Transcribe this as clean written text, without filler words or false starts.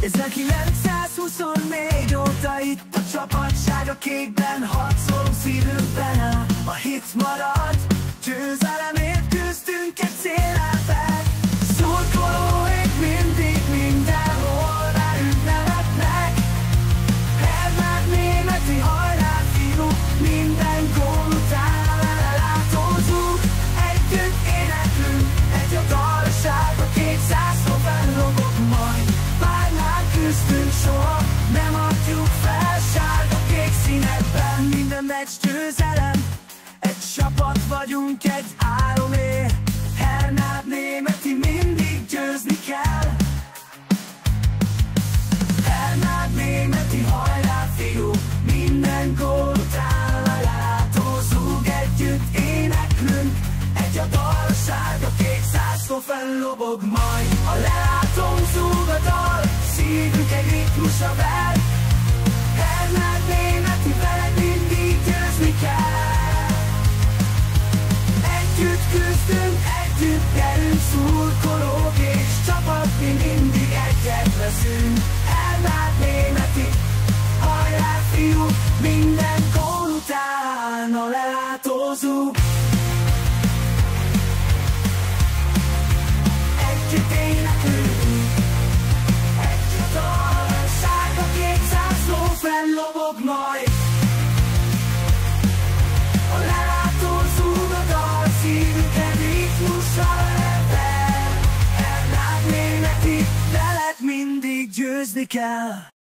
1924 óta itt a csapatság a kékben, harcolunk szívünkben áll. A hit marad, győzelemért küzdünk egy cél elveg. Szurkolóink mindig mindenhol velünk nevetnek. Hernád németi, hajrá fiú, minden gól után lelátózunk. Együtt éneklünk, egy a dalság, a 200 lobog majd. Bármár küzdünk, soha nem adjuk fel, sárga-kék színekben. Minden meccs győzelem, egy csapat vagyunk, egy álomért. Hernád németi, mindig győzni kell. Hernád németi, hajrá fiú, minden gól után lelátózunk. Együtt éneklünk, egy a dalság, a 200 fellobog majd. A lelátón zúg a dal, szívünk egy ritmusra ver. Hernád németi, veled mindig győzni kell. Együtt küzdünk, együtt gyerünk, szurkolók és csapat, mi mindig egyet leszünk. Hernád németi, hajrá fiú, minden gól után a lelátózunk. Együtt éneklünk, együtt a sárga 200 ló fellobog majd. A lelátó zúg a dal, szívünket ritmusra lever. Hernád németi, veled mindig győzni kell.